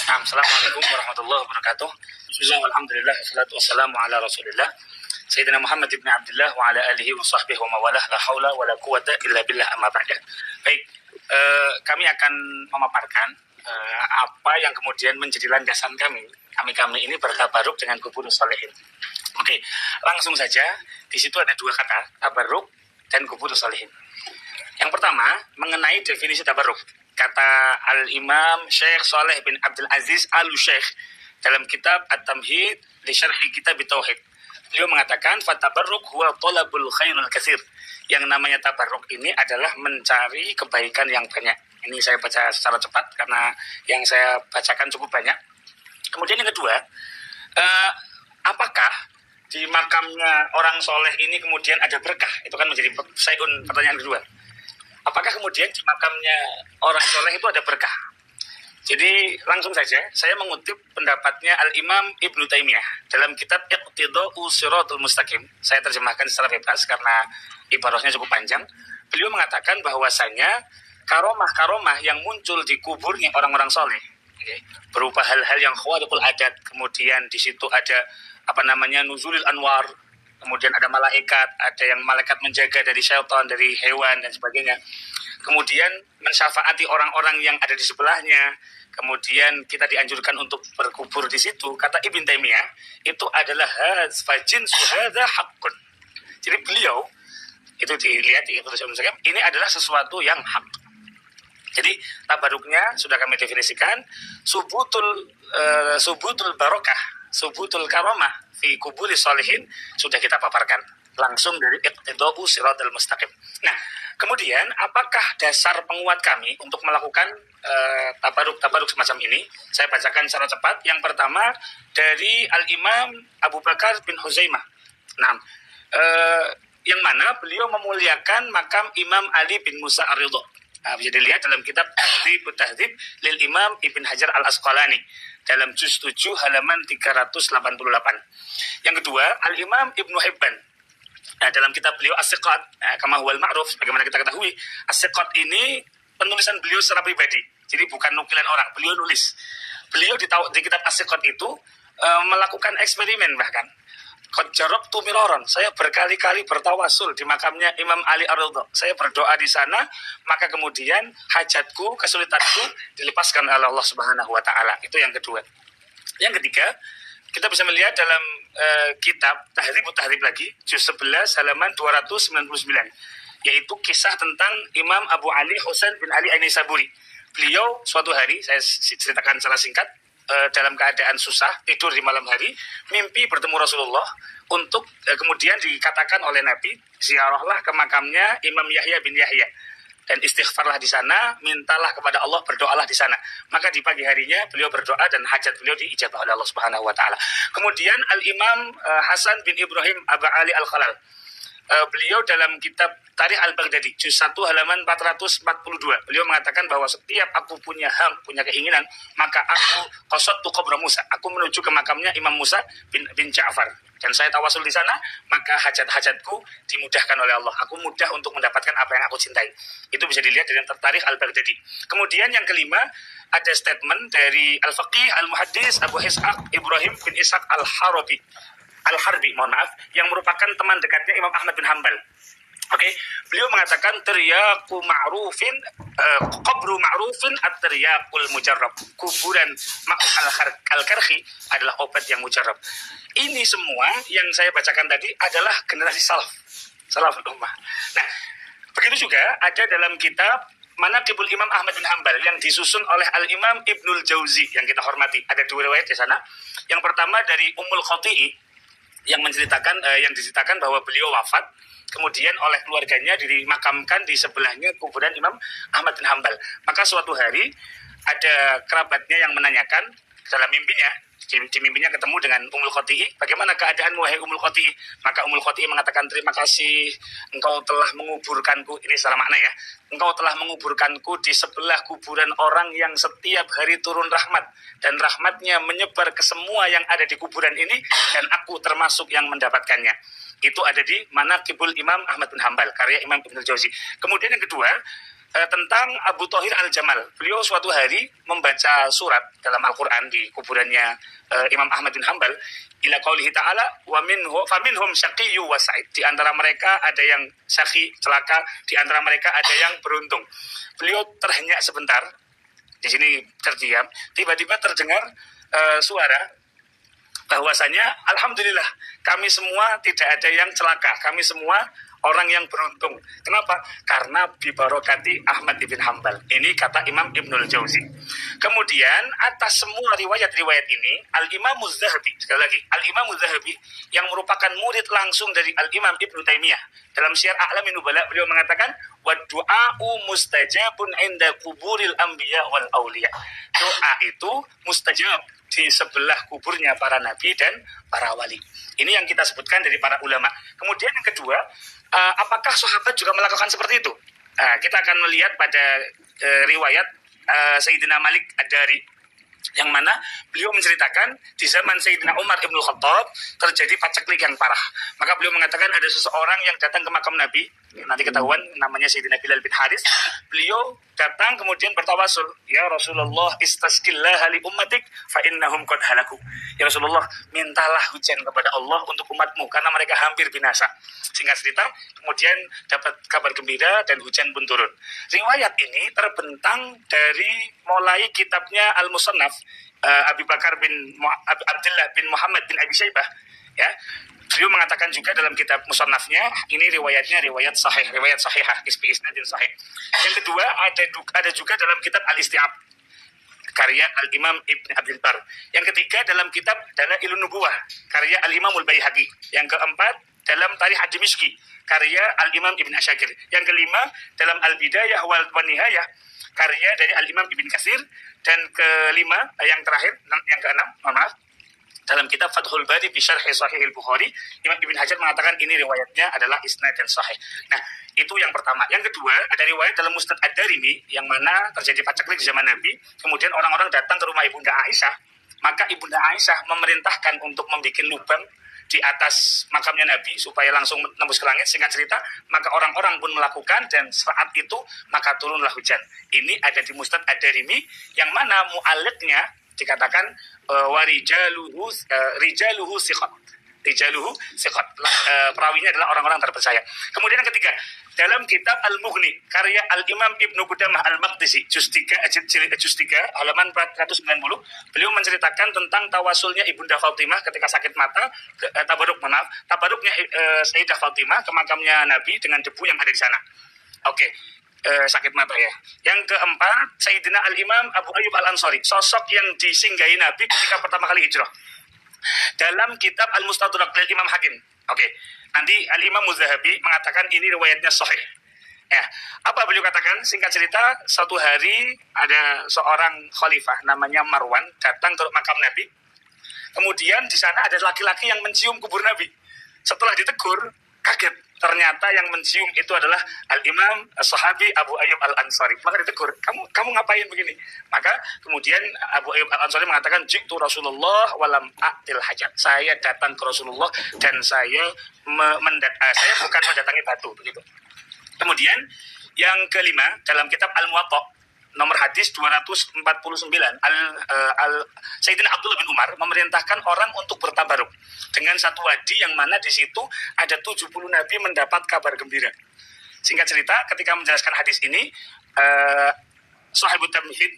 Assalamualaikum warahmatullahi wabarakatuh. Bismillah, alhamdulillah, wassalatu wassalamu ala rasulillah Sayyidina Muhammad ibn Abdullah wa ala alihi wa sahbihi wa mawalah, la hawla wa la quwata illa billah, amma ba'da. Baik, kami akan memaparkan apa yang kemudian menjadi landasan kami ini bertabaruk dengan Quburus Shalihin. Oke, langsung saja. Di situ ada dua kata, tabaruk dan Quburus Shalihin. Yang pertama, mengenai definisi tabaruk. Kata Al-Imam Syekh Saleh bin Abdul Aziz Al-Syekh dalam kitab At-Tamhid li Syarhi Kitab Tauhid. Beliau mengatakan, "Fatabarruk huwa talabul khairul katsir." Yang namanya tabarruk ini adalah mencari kebaikan yang banyak. Ini saya baca secara cepat karena yang saya bacakan cukup banyak. Kemudian yang kedua, apakah di makamnya orang soleh ini kemudian ada berkah? Itu kan menjadi pertanyaan kedua. Apakah kemudian di makamnya orang soleh itu ada berkah? Jadi langsung saja saya mengutip pendapatnya Al-Imam Ibnu Taimiyah dalam kitab Iqtida'u Shiratal Mustaqim. Saya terjemahkan secara bebas karena ibarahnya cukup panjang. Beliau mengatakan bahwasanya karomah-karomah yang muncul di kuburnya orang-orang soleh, berupa hal-hal yang khawariqul adat, kemudian di situ ada nuzulil anwar, kemudian ada malaikat, ada yang malaikat menjaga dari syaitan, dari hewan dan sebagainya. Kemudian mensyafaati orang-orang yang ada di sebelahnya. Kemudian kita dianjurkan untuk berkubur di situ. Kata Ibn Taimiyah, itu adalah fajin suhada haqqun. Jadi beliau, itu dilihat di ini adalah sesuatu yang hak. Jadi tabaruknya sudah kami definisikan, subutul barokah, subutul karomah fi kuburi sholihin sudah kita paparkan langsung dari Iqtida'u Shiratal Mustaqim. Nah, kemudian apakah dasar penguat kami untuk melakukan tabaruk semacam ini? Saya bacakan secara cepat. Yang pertama dari Al-Imam Abu Bakar bin Huzaimah. Nah, yang mana beliau memuliakan makam Imam Ali bin Musa Ar-Ridha. Bisa dilihat dalam kitab Tahdzib lil Imam Ibn Hajar Al-Asqalani dalam juz 7 halaman 388. Yang kedua, Al-Imam Ibnu Hibban dalam kitab beliau As-Siqat, kama huwal ma'ruf, bagaimana kita ketahui, As-Siqat ini penulisan beliau secara pribadi. Jadi bukan nukilan orang, beliau nulis. Beliau di kitab As-Siqat itu melakukan eksperimen bahkan. Qad jarabtu miraran, saya berkali-kali bertawasul di makamnya Imam Ali Ar-Ridha. Saya berdoa di sana, maka kemudian hajatku, kesulitanku dilepaskan oleh Allah Subhanahu wa taala. Itu yang kedua. Yang ketiga, kita bisa melihat dalam kitab Tahdzib lagi, juz 11 halaman 299, yaitu kisah tentang Imam Abu Ali Husain bin Ali An-Naisaburi. Beliau suatu hari, saya ceritakan secara singkat, dalam keadaan susah, tidur di malam hari, mimpi bertemu Rasulullah untuk kemudian dikatakan oleh Nabi, ziarahlah ke makamnya Imam Yahya bin Yahya dan istighfarlah di sana, mintalah kepada Allah, berdoalah di sana. Maka di pagi harinya beliau berdoa dan hajat beliau diijabah oleh Allah Subhanahu wa taala. Kemudian Al-Imam Hasan bin Ibrahim Aba Ali Al-Khalal, beliau dalam kitab Tarikh Al-Baghdadi juz 1 halaman 442, beliau mengatakan bahwa setiap aku punya keinginan, maka aku qasadtu qabra Musa, aku menuju ke makamnya Imam Musa bin Ja'far dan saya tawasul di sana, maka hajat-hajatku dimudahkan oleh Allah. Aku mudah untuk mendapatkan apa yang aku cintai. Itu bisa dilihat dari Tarikh Al-Baghdadi. Kemudian yang kelima, ada statement dari Al-Faqih Al-Muhaddis Abu Ishaq Ibrahim bin Ishaq Al-Harbi, yang merupakan teman dekatnya Imam Ahmad bin Hanbal. Oke, beliau mengatakan qabru ma'rufin at-tiryaqul mujarrab. Kuburan Ma'ruf al-Karhi adalah obat yang mujarrab. Ini semua yang saya bacakan tadi adalah generasi salaful ummah. Nah, begitu juga ada dalam kitab Manaqibul Imam Ahmad bin Hanbal yang disusun oleh Al-Imam Ibnul Jauzi yang kita hormati. Ada dua riwayat di sana. Yang pertama dari Ummul Khati'i yang diceritakan bahwa beliau wafat, kemudian oleh keluarganya dimakamkan di sebelahnya kuburan Imam Ahmad bin Hanbal. Maka suatu hari ada kerabatnya yang menanyakan dalam mimpinya, di mimpinya ketemu dengan Ummul Khati'i, bagaimana keadaanmu wahai Ummul Khati'i? Maka Ummul Khati'i mengatakan, terima kasih engkau telah menguburkanku, ini salah makna ya, engkau telah menguburkanku di sebelah kuburan orang yang setiap hari turun rahmat, dan rahmatnya menyebar ke semua yang ada di kuburan ini, dan aku termasuk yang mendapatkannya. Itu ada di Manaqibul Imam Ahmad bin Hanbal, karya Imam Ibnul Jauzi. Kemudian yang kedua, tentang Abu Thahir Al-Jamal. Beliau suatu hari membaca surat dalam Al-Quran di kuburannya Imam Ahmad bin Hanbal, ila qaulihi ta'ala wa faminhum syaqiyyu wa sa'id. Di antara mereka ada yang syaqi, celaka, di antara mereka ada yang beruntung. Beliau terhenyak sebentar, di sini terdiam, tiba-tiba terdengar suara bahwasanya alhamdulillah kami semua tidak ada yang celaka, kami semua orang yang beruntung. Kenapa? Karena bibarokati Ahmad ibn Hanbal. Ini kata Imam Ibnul Jauzi. Kemudian atas semua riwayat-riwayat ini, Al-Imam Az-Zahabi, sekali lagi, Al-Imam Az-Zahabi yang merupakan murid langsung dari Al-Imam Ibnu Taimiyah, dalam Syiar A'lamin Nubala beliau mengatakan, wa du'a'u mustajabun inda kuburil anbiya wal auliya. Doa itu mustajab di sebelah kuburnya para nabi dan para wali. Ini yang kita sebutkan dari para ulama. Kemudian yang kedua, apakah sahabat juga melakukan seperti itu? Kita akan melihat pada riwayat Sayyidina Malik Ad-Dari, yang mana beliau menceritakan di zaman Sayyidina Umar Ibn Khattab terjadi paceklik yang parah. Maka beliau mengatakan ada seseorang yang datang ke makam Nabi, nanti ketahuan namanya Sayyidina Bilal bin Haris. Beliau datang kemudian bertawasul, ya Rasulullah istasqillah li ummatik fa innahum qad halaku. Ya Rasulullah, mintalah hujan kepada Allah untuk umatmu karena mereka hampir binasa. Singkat cerita, kemudian dapat kabar gembira dan hujan pun turun. Riwayat ini terbentang dari mulai kitabnya Al-Musannaf Abi Bakar bin Abdullah bin Muhammad bin Abi Syaibah, ya. Beliau mengatakan juga dalam kitab Musannafnya, ini riwayatnya riwayat sahih, riwayat sahihah, isnadin sahih. Yang kedua ada juga dalam kitab Al-Isti'ab karya Al-Imam Ibn Abdul Bar. Yang ketiga dalam kitab Dalailun Nubuwah karya Al-Imam Al-Baihaqi. Yang keempat dalam Tarikh Ad-Dimishqi karya Al-Imam Ibn Asyakir. Yang kelima dalam Al-Bidayah wal Nihayah karya dari Al-Imam Ibn Katsir. Dan kelima, yang terakhir, yang keenam, maaf, dalam kitab Fathul Bari bi Syarh Sahih Al-Bukhari, Imam Ibn Hajar mengatakan ini riwayatnya adalah isnad dan sahih. Nah, itu yang pertama. Yang kedua, ada riwayat dalam Musnad Ad-Darimi yang mana terjadi paceklik di zaman Nabi. Kemudian orang-orang datang ke rumah Ibunda Aisyah, maka Ibunda Aisyah memerintahkan untuk membuat lubang di atas makamnya Nabi supaya langsung menembus ke langit. Singkat cerita, maka orang-orang pun melakukan dan saat itu maka turunlah hujan. Ini ada di Musnad Ad-Darimi yang mana mu'alliqnya dikatakan rijaluhu siqat. Rijaluhu siqat. Perawinya adalah orang-orang terpercaya. Kemudian yang ketiga, dalam kitab Al-Mughni karya Al-Imam Ibnu Qudamah Al-Maqdisi juz 3 halaman 490, beliau menceritakan tentang tawasulnya Ibunda Fatimah ketika sakit mata, tabaruknya Sayyidah Fatimah ke makamnya Nabi dengan debu yang ada di sana. Sakit mata ya. Yang keempat, Sayyidina Al-Imam Abu Ayyub Al-Ansari, sosok yang disinggahi Nabi ketika pertama kali hijrah, dalam kitab Al-Mustadrak dari Imam Hakim. Nanti Al-Imam Az-Zahabi mengatakan ini riwayatnya sahih. Ya, apa beliau katakan? Singkat cerita, suatu hari ada seorang khalifah namanya Marwan datang ke makam Nabi. Kemudian di sana ada laki-laki yang mencium kubur Nabi. Setelah ditegur, kaget. Ternyata yang mencium itu adalah Al-Imam Sahabi Abu Ayyub Al-Ansari. Maka ditegur, kamu ngapain begini? Maka kemudian Abu Ayyub Al-Ansari mengatakan, jitu Rasulullah walam a'til hajat. Saya datang ke Rasulullah dan saya bukan mendatangi batu. Begitu. Kemudian yang kelima, dalam kitab Al-Muwatta nomor hadis 249, Sayyidina Abdullah bin Umar memerintahkan orang untuk bertabaruk dengan satu wadi yang mana di situ ada 70 nabi mendapat kabar gembira. Singkat cerita, ketika menjelaskan hadis ini, Sahibut Tamhid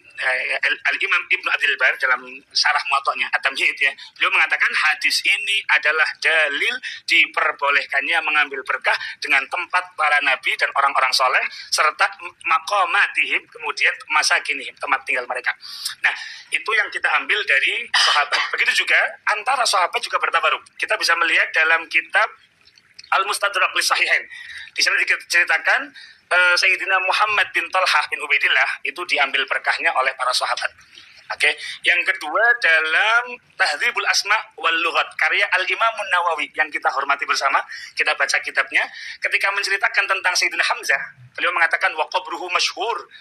Al-Imam Ibnu Abdul Bar dalam syarah Muwatta'nya At-Tamhid, ya, beliau mengatakan hadis ini adalah dalil diperbolehkannya mengambil berkah dengan tempat para nabi dan orang-orang soleh serta maqamatihim, kemudian masakinihim, tempat tinggal mereka. Nah, itu yang kita ambil dari sahabat. Begitu juga antara sahabat juga bertabaruk. Kita bisa melihat dalam kitab Al-Mustadrak li Sahihain. Di sana diceritakan Sayyidina Muhammad bin Talhah bin Ubaidillah itu diambil berkahnya oleh para sahabat. Yang kedua dalam Tahdzibul Asma wal Lughat karya Al-Imam Nawawi yang kita hormati bersama, kita baca kitabnya, ketika menceritakan tentang Sayyidina Hamzah, beliau mengatakan wa qabruhu masyhur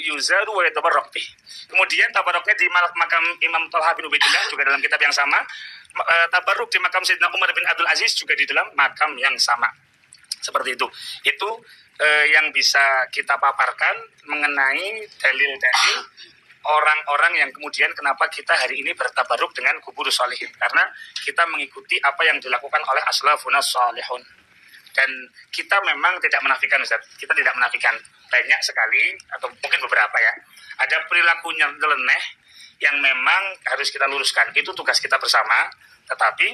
yuzaru wa yatabarrak bih. Kemudian tabaruknya di makam Imam Talhah bin Ubaidillah juga dalam kitab yang sama. Tabarruk di makam Sayyidina Umar bin Abdul Aziz juga di dalam makam yang sama. Seperti itu. Itu yang bisa kita paparkan mengenai dalil-dalil orang-orang yang kemudian kenapa kita hari ini bertabaruk dengan kubur sholihin, karena kita mengikuti apa yang dilakukan oleh aslafuna sholihun. Dan kita memang tidak menafikan, Ustaz, kita tidak menafikan banyak sekali atau mungkin beberapa ya, ada perilaku nyeleneh yang memang harus kita luruskan. Itu tugas kita bersama, tetapi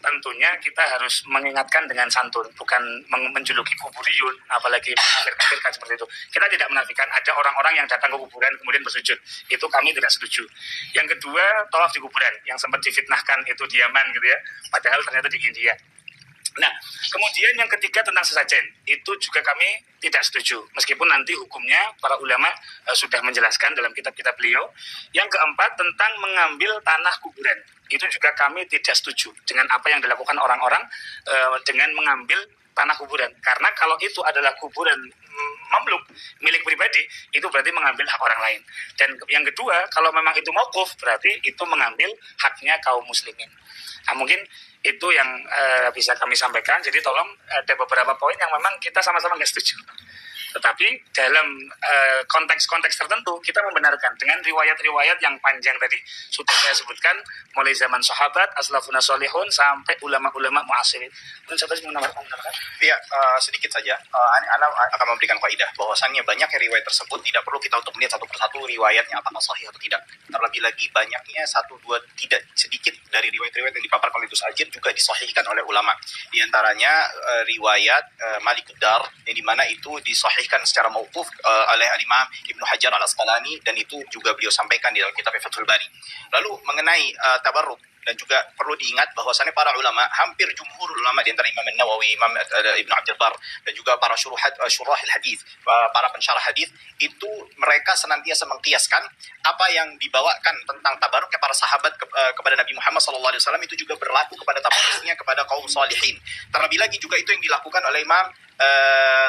tentunya kita harus mengingatkan dengan santun, bukan menjuluki kuburiyun, apalagi kafir-kafirkan seperti itu. Kita tidak menafikan ada orang-orang yang datang ke kuburan kemudian bersujud. Itu kami tidak setuju. Yang kedua, tawaf di kuburan yang sempat difitnahkan itu di Yaman gitu ya, padahal ternyata di India. Nah, kemudian yang ketiga tentang sesajen, itu juga kami tidak setuju. Meskipun nanti hukumnya para ulama sudah menjelaskan dalam kitab-kitab beliau. Yang keempat tentang mengambil tanah kuburan, itu juga kami tidak setuju dengan apa yang dilakukan orang-orang dengan mengambil tanah kuburan. Karena kalau itu adalah kuburan mamluk, milik pribadi, itu berarti mengambil hak orang lain. Dan yang kedua, kalau memang itu mauquf, berarti itu mengambil haknya kaum muslimin. Nah, mungkin itu yang bisa kami sampaikan. Jadi tolong, ada beberapa poin yang memang kita sama-sama nggak setuju. Tetapi dalam konteks-konteks tertentu kita membenarkan dengan riwayat-riwayat yang panjang tadi sudah saya sebutkan, mulai zaman sahabat, aslafuna sholihun sampai ulama-ulama muasirin. Saya tadi menambahkan. Iya, sedikit saja. Ana akan memberikan kaidah bahwasannya banyak riwayat tersebut tidak perlu kita untuk melihat satu persatu riwayatnya apakah sahih atau tidak. Terlebih lagi banyaknya satu dua tidak sedikit dari riwayat-riwayat yang dipaparkan oleh Gus Ajir juga disahihkan oleh ulama. Di antaranya riwayat Malikud Dar yang dimana itu disahihkan secara mauquf oleh Imam Ibnu Hajar Al-Asqalani, dan itu juga beliau sampaikan di dalam kitab Fathul Bari. Lalu mengenai tabarruk, dan juga perlu diingat bahwasannya para ulama, hampir jumhur ulama di antara Imam Nawawi, Imam Ibnu Abdul Bar, dan juga para syurahil hadis, para pensyarah hadis, itu mereka senantiasa mengkiaskan apa yang dibawakan tentang tabaruknya para sahabat kepada Nabi Muhammad SAW itu juga berlaku kepada tabaruknya kepada kaum salihin. Terlebih lagi juga itu yang dilakukan oleh Imam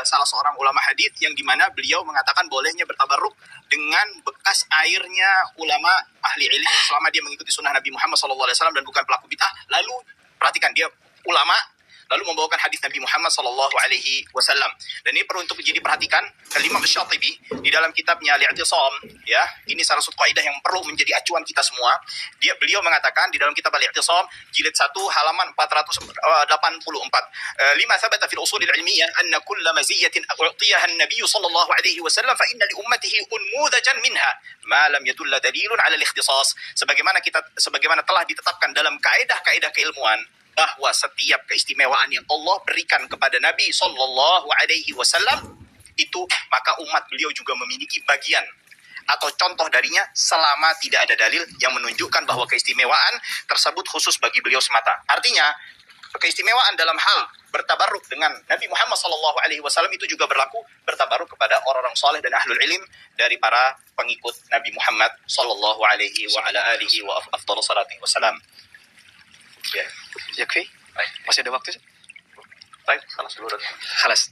salah seorang ulama hadis, yang dimana beliau mengatakan bolehnya bertabaruk dengan bekas airnya ulama ahli ilmu selama dia mengikuti sunnah Nabi Muhammad SAW dan bukan pelaku bid'ah. Lalu perhatikan, dia ulama lalu membawakan hadis Nabi Muhammad SAW. Dan ini perlu untuk jadi perhatikan. Imam Syatibi di dalam kitabnya Al-I'tisam, ya, ini salah satu kaidah yang perlu menjadi acuan kita semua. Beliau mengatakan di dalam kitab Al-I'tisam jilid 1 halaman 484, lima thabata fil usul al-ilmiyah anna kulla maziyatin u'tiyaha an-nabiy sallallahu alaihi wasallam fa inna li ummatihi unmudajan minha ma lam yadulla dalilun 'ala al-ikhtisas. Sebagaimana telah ditetapkan dalam kaidah-kaidah keilmuan bahwa setiap keistimewaan yang Allah berikan kepada Nabi Sallallahu Alaihi Wasallam itu, maka umat beliau juga memiliki bagian atau contoh darinya selama tidak ada dalil yang menunjukkan bahwa keistimewaan tersebut khusus bagi beliau semata. Artinya keistimewaan dalam hal bertabaruk dengan Nabi Muhammad Sallallahu Alaihi Wasallam itu juga berlaku bertabaruk kepada orang-orang saleh dan ahlul ilm dari para pengikut Nabi Muhammad Sallallahu Alaihi wa ala alihi wa afdhalus salati wassalam. Ya, yakfi? Masih ada waktu? Baik, Khalas.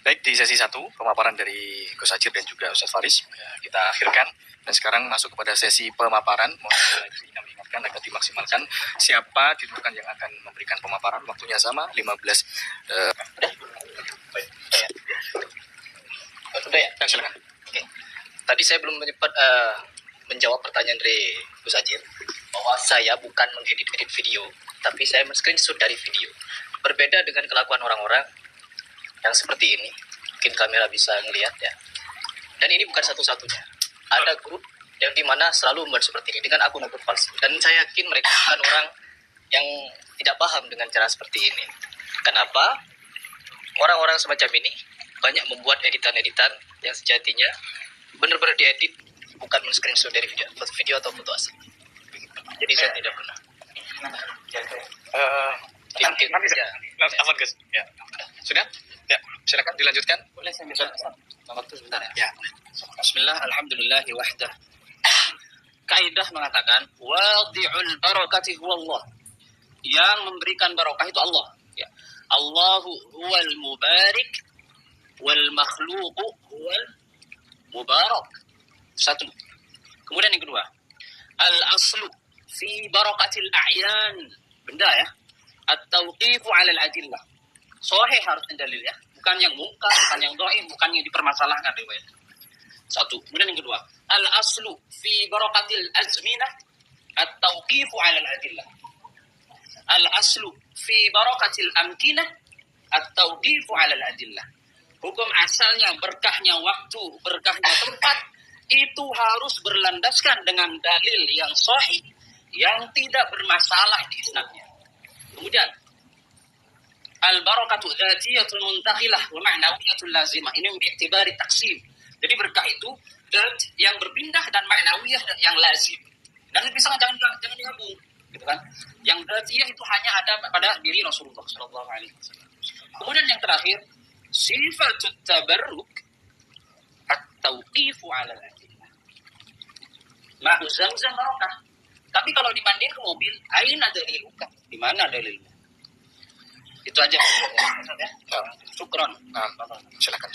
Baik, di sesi 1 pemaparan dari Gus Ajir dan juga Ustaz Faris kita akhirkan, dan sekarang masuk kepada sesi pemaparan. Mohon lagi kami ingatkan agar dimaksimalkan siapa ditentukan yang akan memberikan pemaparan. Waktunya sama 15. Sudah ya? Silakan. Oke. Tadi saya belum menjawab pertanyaan dari Gus Ajir bahwa saya bukan mengedit video, tapi saya men-screenshot dari video. Berbeda dengan kelakuan orang-orang yang seperti ini. Mungkin kamera bisa melihat ya. Dan ini bukan satu-satunya. Ada grup yang dimana selalu membuat seperti ini dengan akun-akun palsu. Dan saya yakin mereka bukan orang yang tidak paham dengan cara seperti ini. Kenapa? Orang-orang semacam ini banyak membuat editan-editan yang sejatinya benar-benar diedit, bukan men-screenshot dari video atau foto asli. Jadi saya tidak pernah. Nanti afan Gus. Ya. Sudah? Ya, silakan dilanjutkan. Boleh saya minta waktu sebentar ya? Ya. Bismillah, alhamdulillahi wahdah. Kaidah mengatakan wadi'ul barakati huwallah. Yang memberikan barokah itu Allah. Ya. Allahu huwal mubarik wal makhluqu huwal mubarak. Satu. Kemudian yang kedua, al-aslu fi barakatil a'yan. Benda ya. At-tawqifu 'ala al-adillah. Sahih harus dalil ya. bukan yang mungkar, bukan yang dhaif, bukan yang dipermasalahkan riwayat. Satu. Kemudian yang kedua, al-aslu fi barakatil azminah at-tauqifu 'ala al-adillah. Al-aslu fi barakatil amkinah at-tauqifu 'ala al-adillah. Hukum asalnya berkahnya waktu, berkahnya tempat itu harus berlandaskan dengan dalil yang sahih yang tidak bermasalah di isnadnya. Kemudian al-barakatu dzatiyatun muntakhilah wa ma'nawiyatul lazimah. Ini bi'tibari taksim. Jadi berkah itu zat yang berpindah dan ma'nawiyah yang lazim. Dan misalnya jangan digabung, gitu kan? Yang dzatiyah itu hanya ada pada diri Rasulullah sallallahu alaihi wasallam. Kemudian yang terakhir, sifatut tabarruk at-tauqifu 'ala al-adillah. Ma'u zamzam barakah. Tapi kalau dimandiin ke mobil, aina daliluka? Di mana dalilnya? Itu aja. Syukron. Silakan.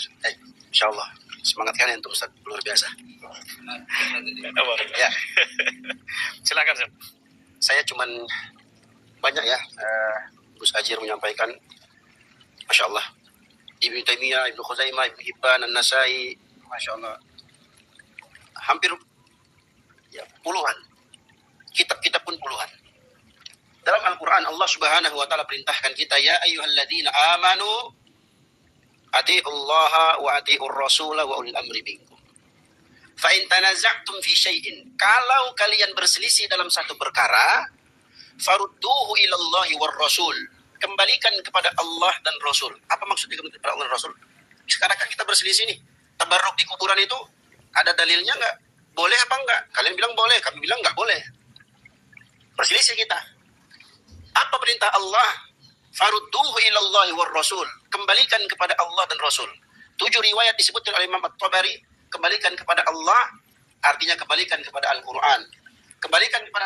Insyaallah. Semangat kalian untuk Ustaz, luar biasa. Ya. Silakan, Ustaz. Saya cuman banyak ya Gus Ajir menyampaikan, Masya Allah. Ibnu Taimiyah, Ibnu Khuzaimah, Ibnu Hibban, An-Nasai, Masya Allah. Hampir ya, puluhan. Kitab-kitab pun puluhan. Dalam Al-Quran Allah Subhanahu wa Ta'ala perintahkan kita, ya ayyuhalladzina amanu ati'ullaha wa ati'ur rasula wa ulil amri minkum. Fa in tanaza'tum fi syai'in, kalau kalian berselisih dalam satu perkara, farudduhu ilallahi war rasul, kembalikan kepada Allah dan Rasul. Apa maksudnya kembali kepada Allah dan Rasul? Sekarang kan kita berselisih nih, tabarruk di kuburan itu ada dalilnya nggak? Boleh apa enggak? Kalian bilang boleh, kami bilang nggak boleh. Berselisih kita. Apa perintah Allah? Farudduhu ilallahi war rasul, kembalikan kepada Allah dan Rasul. 7 riwayat disebutkan oleh Imam At-Tabari, kembalikan kepada Allah artinya kembalikan kepada Al-Quran. Kembalikan kepada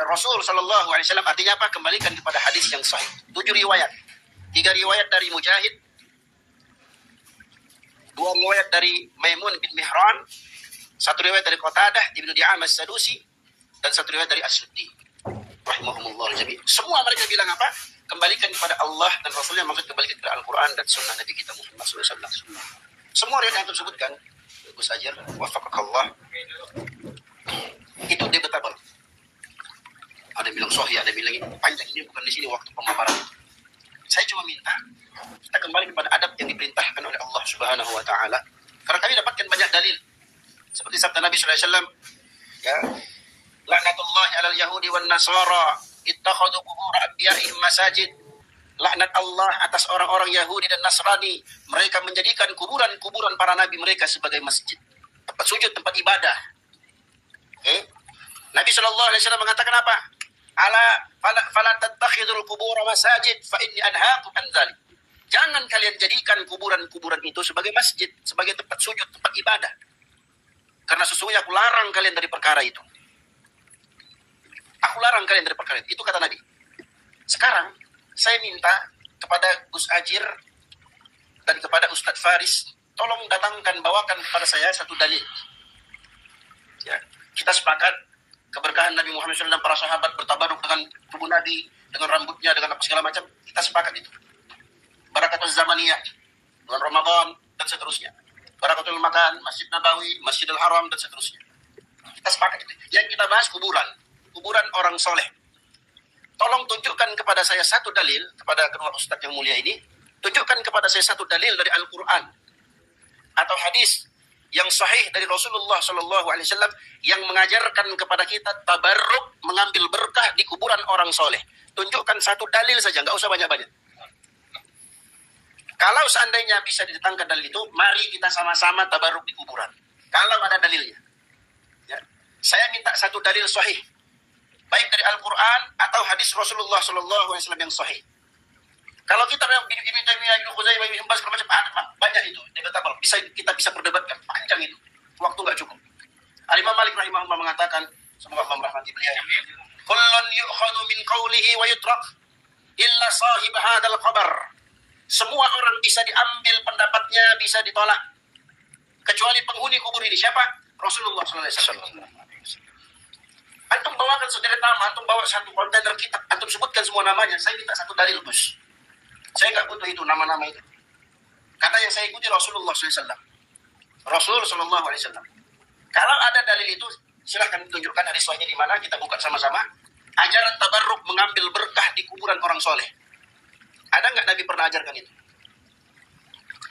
Rasul sallallahu alaihi wasallam artinya apa? Kembalikan kepada hadis yang sahih. 7 riwayat. 3 riwayat dari Mujahid, 2 riwayat dari Maimun bin Mihran, 1 riwayat dari Qatadah Ibnu Di'amah As-Sadusi, dan 1 riwayat dari As-Suddi rahimahumullah jami'. Semua mereka bilang apa? Kembalikan kepada Allah dan Rasulnya, maksud kembalikan kepada Al-Quran dan Sunnah Nabi kita Muhammad SAW. Semua riwayat yang tersebutkan, Gus Ajir, wafaqakallah, itu debatable. Ada yang bilang sahih, ada yang bilang panjang, ini bukan di sini waktu pemaparan. Saya cuma minta kita kembali kepada adab yang diperintahkan oleh Allah Subhanahu wa Ta'ala. Karena kami dapatkan banyak dalil. Seperti sabda Nabi sallallahu alaihi wasallam, ya, laknatullahi 'alal yahudi wan nasara ittakhadhu qubur anbiya'ihim masajid. Laknat Allah atas orang-orang Yahudi dan Nasrani, mereka menjadikan kuburan-kuburan para nabi mereka sebagai masjid, tempat sujud, tempat ibadah. Nabi SAW mengatakan apa? Fala tattakhidul qubur masajid fa inni anhaakum an dzalik. Jangan kalian jadikan kuburan-kuburan itu sebagai masjid, sebagai tempat sujud, tempat ibadah. Karena sesungguhnya aku larang kalian dari perkara itu. Aku larang kalian dari perkara itu. Itu kata Nabi. Sekarang saya minta kepada Gus Ajir dan kepada Ustadz Faris, tolong bawakan kepada saya satu dalil. Ya, kita sepakat keberkahan Nabi Muhammad SAW dan para sahabat bertabaruk dengan tubuh Nabi, dengan rambutnya, dengan apa segala macam. Kita sepakat itu. Barakatul zamaniyah, bulan Ramadan, dan seterusnya. Barakatul makan, Masjid Nabawi, Masjidil Haram, dan seterusnya. Kita sepakat itu. Yang kita bahas kuburan orang soleh. Tolong tunjukkan kepada saya satu dalil, kepada kedua ustadz yang mulia ini, tunjukkan kepada saya satu dalil dari Al-Quran atau hadis yang sahih dari Rasulullah SAW yang mengajarkan kepada kita tabarruk, mengambil berkah di kuburan orang soleh. Tunjukkan satu dalil saja, nggak usah banyak-banyak. Kalau seandainya bisa didatangkan dalil itu, mari kita sama-sama tabarruk di kuburan. Kalau ada dalilnya. Ya. Saya minta satu dalil sahih, baik dari Al-Quran atau hadis Rasulullah SAW yang sahih. Kalau kita Ibnu Taimiyah, Ibnu Khuzaimah, Ibnu Hibban, segala macam, banyak itu, debatable. Kita bisa perdebatkan, panjang itu. Waktu nggak cukup. Al-Imam Malik rahimahullah mengatakan, semoga Allah merahmati beliau, kullun yu'khadhu min qawlihi wa yutrak illa sahib hadal qabr. Semua orang bisa diambil pendapatnya, bisa ditolak, kecuali penghuni kubur ini. Siapa? Rasulullah SAW. Antum bawakan sederet nama, antum bawa satu kontainer kitab, antum sebutkan semua namanya. Saya minta satu dalil, Gus. Saya nggak butuh itu, nama-nama itu. Kata yang saya ikuti Rasulullah SAW. Rasul Sallallahu Alaihi Wasallam. Kalau ada dalil itu, silahkan tunjukkan hadis sahihnya di mana, kita buka sama-sama. Ajaran tabarruk mengambil berkah di kuburan orang soleh. Ada nggak Nabi pernah ajarkan itu?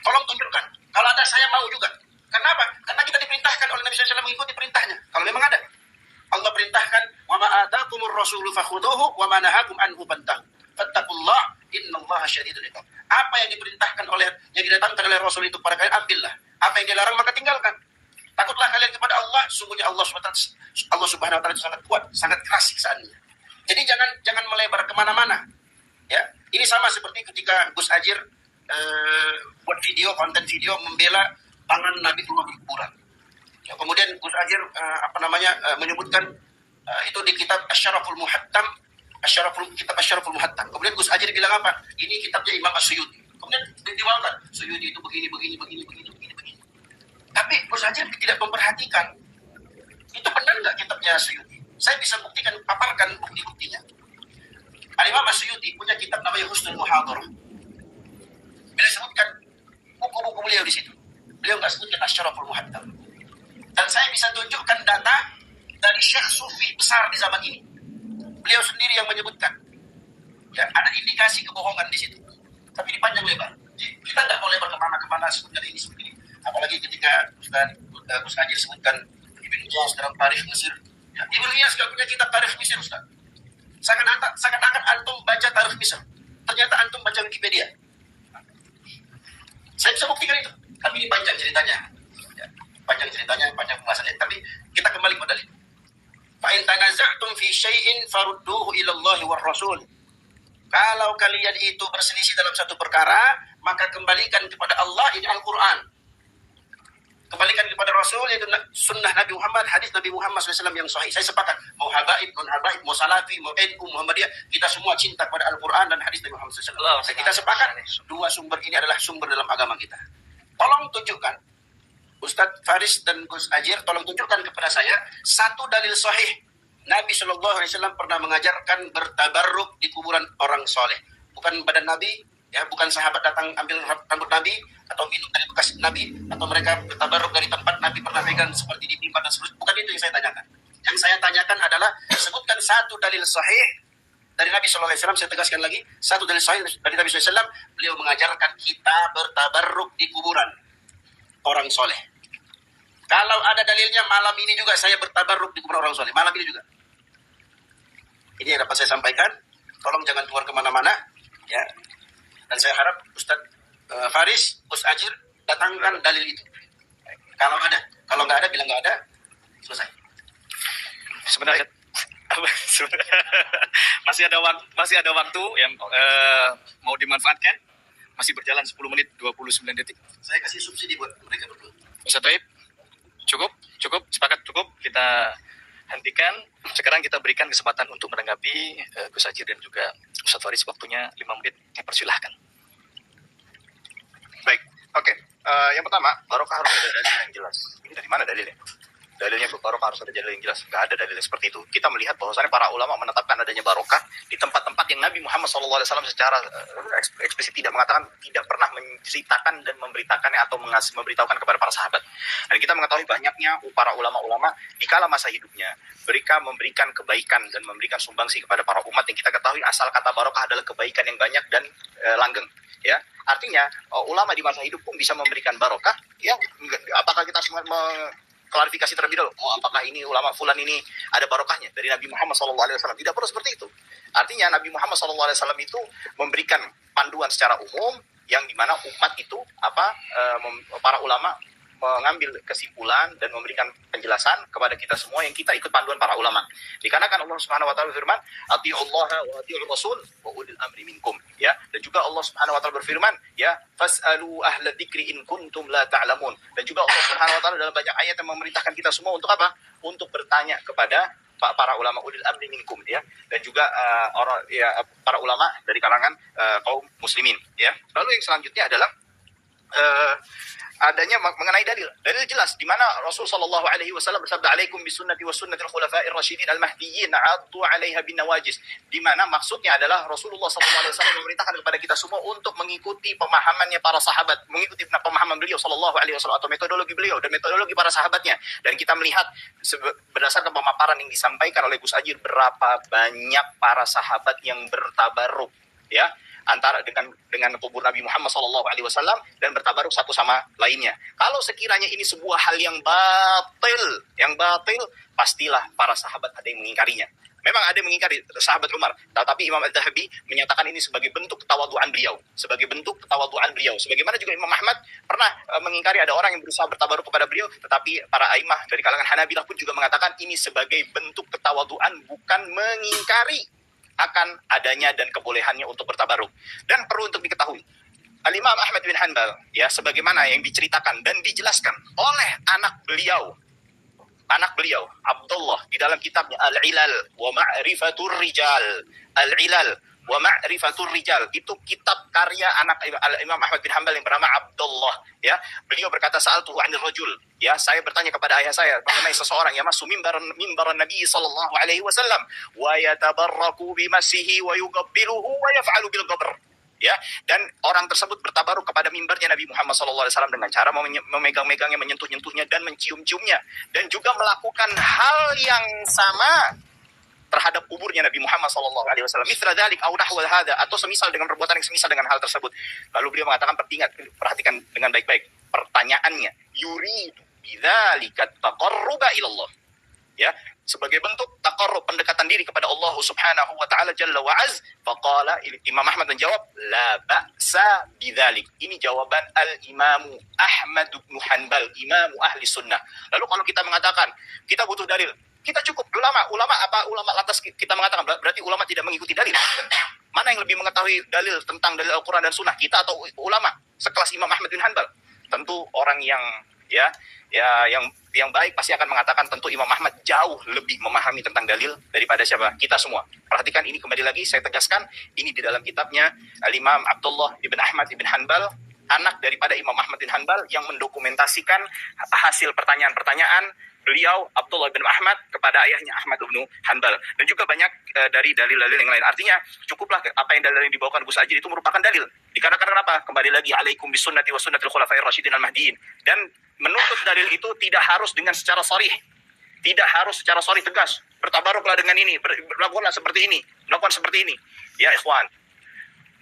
Tolong tunjukkan. Kalau ada, saya mau juga. Kenapa? Karena kita diperintahkan oleh Nabi SAW mengikuti perintahnya. Kalau memang ada. Allah perintahkan, wa ma atakumur rasulu fakhuduhu wa ma nahakum anhu fantahu. Fattaqullah innallaha syadidul iqab. Apa yang diperintahkan oleh, yang didatangkan oleh Rasul itu kepada kalian, ambillah. Apa yang dilarang maka tinggalkan. Takutlah kalian kepada Allah, sungguhnya Allah Subhanahu wa taala itu sangat kuat, sangat keras siksaannya. Jadi jangan melebar kemana-mana. Ya, ini sama seperti ketika Gus Ajir buat video, konten video membela tangan Nabi Muhammad di kuburan. Ya, kemudian Gus Ajir menyebutkan itu di kitab Asy-Syaraful Muhattam, kitab Asy-Syaraful Muhattam. Kemudian Gus Ajir bilang apa? Ini kitabnya Imam As-Suyuti. Kemudian diwakilkan Suyuti itu begini. Tapi Gus Ajir tidak memperhatikan itu benar nggak kitabnya Suyuti. Saya bisa buktikan, paparkan bukti-buktinya. Al-Imam As-Suyuti punya kitab namanya Husnul Muhadarah. Beliau sebutkan buku-buku beliau di situ. Beliau nggak sebutkan Asy-Syaraful Muhattam. Dan saya bisa tunjukkan data dari Syekh Sufi besar di zaman ini. Beliau sendiri yang menyebutkan. Ya, ada indikasi kebohongan di situ. Tapi dipanjang lebar. Jadi, kita nggak boleh kemana-kemana sebutkan ini seperti ini. Apalagi ketika Gus Ajir sebutkan Ibn Iyas dalam tarikh Mesir. Ya, Ibn Iyas nggak punya kitab tarikh Mesir, Ustaz. Seakan-akan antum baca tarikh Mesir. Ternyata antum baca Wikipedia. Saya bisa buktikan itu. Tapi ini panjang ceritanya. Ya, panjang pembahasannya. Tapi kita kembali kepada dalil. Fa in tanaza'tum fi syai'in farudduhu ila Allah war Rasul. Kalau kalian itu berselisih dalam satu perkara, maka kembalikan kepada Allah, ini Al-Quran. Kembalikan kepada Rasul, yaitu sunnah Nabi Muhammad, hadis Nabi Muhammad SAW yang sahih. Saya sepakat, mau habaib, non habaib, mau salafi, mau NU, Muhammadiyah, kita semua cinta kepada Al-Quran dan hadis Nabi Muhammad SAW. Dan kita sepakat, dua sumber ini adalah sumber dalam agama kita. Tolong tunjukkan, Ustadz Faris dan Gus Ajir, tolong tunjukkan kepada saya satu dalil sahih. Nabi SAW pernah mengajarkan bertabarruk di kuburan orang soleh. Bukan badan Nabi, ya, bukan sahabat datang ambil rambut Nabi, atau minum dari bekas Nabi, atau mereka bertabarruk dari tempat Nabi pernah pegang seperti di mimbar dan seterusnya. Bukan itu yang saya tanyakan. Yang saya tanyakan adalah, sebutkan satu dalil sahih dari Nabi SAW. Saya tegaskan lagi, satu dalil sahih dari Nabi SAW. Beliau mengajarkan kita bertabarruk di kuburan orang soleh. Kalau ada dalilnya, malam ini juga saya bertabarruk di kuburan orang soleh. Malam ini juga. Ini yang dapat saya sampaikan. Tolong jangan keluar kemana-mana. Ya. Dan saya harap Ustadz Faris, Gus Ajir, datangkan dalil itu. Kalau ada. Kalau nggak ada, bilang nggak ada. Selesai. Sebenarnya masih ada waktu yang mau dimanfaatkan. Masih berjalan 10 menit 29 detik. Saya kasih subsidi buat mereka berdua. Ustaz Taib, cukup, sepakat cukup. Kita hentikan. Sekarang kita berikan kesempatan untuk menanggapi Gus Ajir dan juga Ustaz Faris. Waktunya 5 menit. Persilahkan. Baik, oke. Yang pertama, barokah harus ada dalil yang jelas. Ini dari mana dalilnya? Dalilnya barokah harus ada dalil yang jelas. Nggak ada dalil seperti itu. Kita melihat bahwasannya para ulama menetapkan adanya barokah di tempat-tempat yang Nabi Muhammad SAW secara eksplisit tidak mengatakan, tidak pernah menceritakan dan memberitakannya atau memberitahukan kepada para sahabat. Dan kita mengetahui banyaknya para ulama-ulama di kala masa hidupnya mereka memberikan kebaikan dan memberikan sumbangsi kepada para umat yang kita ketahui asal kata barokah adalah kebaikan yang banyak dan langgeng. Ya, artinya ulama di masa hidup pun bisa memberikan barokah. Ya, apakah kita semua klarifikasi terlebih dahulu, apakah ini ulama fulan ini ada barokahnya dari Nabi Muhammad SAW? Tidak perlu seperti itu. Artinya Nabi Muhammad SAW itu memberikan panduan secara umum yang dimana umat itu para ulama mengambil kesimpulan dan memberikan penjelasan kepada kita semua yang kita ikut panduan para ulama. Dikarenakan Allah Subhanahu wa taala berfirman, "Atiullaha wa atiur rasul wa ulil amri minkum." Ya, dan juga Allah Subhanahu wa taala berfirman, ya, "Fas'alu ahla dzikri in kuntum la ta'lamun." Dan juga Allah Subhanahu wa taala dalam banyak ayat yang memerintahkan kita semua untuk apa? Untuk bertanya kepada para ulama ulil amri minkum, ya, dan juga para ulama dari kalangan kaum muslimin, ya. Lalu yang selanjutnya adalah adanya mengenai dalil. Dalil jelas di mana Rasul sallallahu alaihi wasallam bersabda, "Alaikum bisunnati wa sunnatil khulafa'ir rasyidin al-mahdiyyin 'addu 'alaiha bin nawajis." Di mana maksudnya adalah Rasulullah sallallahu alaihi wasallam memerintahkan kepada kita semua untuk mengikuti pemahamannya para sahabat, mengikuti pemahaman beliau sallallahu alaihi wasallam atau metodologi beliau dan metodologi para sahabatnya. Dan kita melihat berdasarkan pemaparan yang disampaikan oleh Gus Ajir berapa banyak para sahabat yang bertabaruk, ya, antara dengan kubur Nabi Muhammad SAW dan bertabaruk satu sama lainnya. Kalau sekiranya ini sebuah hal yang batil, pastilah para sahabat ada yang mengingkarinya. Memang ada yang mengingkari sahabat Umar, tetapi Imam Al-Dhahabi menyatakan ini sebagai bentuk ketawaduan beliau, Sebagaimana juga Imam Ahmad pernah mengingkari ada orang yang berusaha bertabaruk kepada beliau, tetapi para aimah dari kalangan Hanabilah pun juga mengatakan ini sebagai bentuk ketawaduan, bukan mengingkari akan adanya dan kebolehannya untuk bertabaruk. Dan perlu untuk diketahui, Al-Imam Ahmad bin Hanbal, ya, sebagaimana yang diceritakan dan dijelaskan oleh anak beliau Abdullah di dalam kitabnya Al-Ilal wa Ma'rifatur Rijal. Al-Ilal wa Ma'rifatur Rijal itu kitab karya anak Imam Ahmad bin Hanbal yang bernama Abdullah, ya. Beliau berkata, "Sa'altuhu 'anil rajul." Ya, saya bertanya kepada ayah saya mengenai seseorang yang masuk mimbaran Nabi sallallahu alaihi wasallam wa yatabarraku bimasihi wa yuqabbiluhu wa yaf'alu bil qabr. Ya, dan orang tersebut bertabaruk kepada mimbarnya Nabi Muhammad SAW dengan cara memegang-megangnya, menyentuh-nyentuhnya dan mencium-ciumnya, dan juga melakukan hal yang sama terhadap kuburnya Nabi Muhammad SAW. Mithla dzalik aw nahwa hadza, atau semisal dengan perbuatan yang semisal dengan hal tersebut. Lalu beliau mengatakan, perhatikan dengan baik-baik pertanyaannya, yuridu bidzalika taqarruba ila Allah. Ya, sebagai bentuk taqarrub, pendekatan diri kepada Allah Subhanahu wa taala jalla wa az. Faqala, Imam Ahmad menjawab, la ba'sa bidzalik. Ini jawaban Al-Imam Ahmad bin Hanbal, Imam ahli sunnah. Lalu kalau kita mengatakan kita butuh dalil, kita cukup ulama lantas kita mengatakan berarti ulama tidak mengikuti dalil. Mana yang lebih mengetahui dalil tentang dalil Al-Quran dan Sunnah, kita atau ulama sekelas Imam Ahmad bin Hanbal? Tentu orang yang baik pasti akan mengatakan tentu Imam Ahmad jauh lebih memahami tentang dalil daripada siapa? Kita semua. Perhatikan ini, kembali lagi saya tegaskan, ini di dalam kitabnya Al-Imam Abdullah ibn Ahmad ibn Hanbal, anak daripada Imam Ahmad bin Hanbal, yang mendokumentasikan hasil pertanyaan-pertanyaan beliau Abdullah bin Ahmad kepada ayahnya Ahmad bin Hanbal, dan juga banyak dari dalil-dalil yang lain. Artinya cukuplah apa yang dalil yang dibawakan Gus Ajir itu merupakan dalil. Dikarenakan apa? Kembali lagi, alaikum bisunnati wa sunnatil khulafa'ir rasyidin al-mahdiyyin. Dan menuntut dalil itu tidak harus dengan secara sharih, tegas. Bertabaruklah dengan ini, melakukanlah seperti ini, melakukan seperti ini. Ya ikhwan,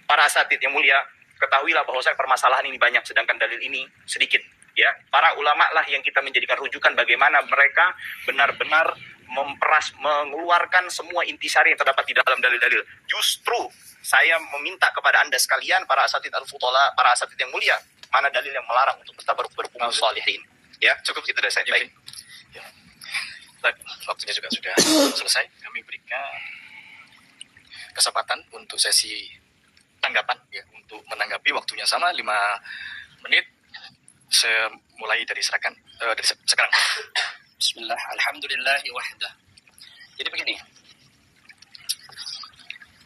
para asatidz yang mulia, ketahuilah bahwa permasalahan ini banyak sedangkan dalil ini sedikit. Ya, para ulama lah yang kita menjadikan rujukan bagaimana mereka benar-benar mengeluarkan semua intisari yang terdapat di dalam dalil-dalil. Justru saya meminta kepada Anda sekalian, para asatidz al-fudhala, para asatidz yang mulia, mana dalil yang melarang untuk bertabaruk berhubung salihin? Ya, cukup itu dari saya. Baik. Ya. Baik, waktunya juga sudah selesai. Kami berikan kesempatan untuk sesi tanggapan, ya, untuk menanggapi. Waktunya sama 5 menit. Mulai dari sekarang. Bismillah, alhamdulillahi wahdah. Jadi begini,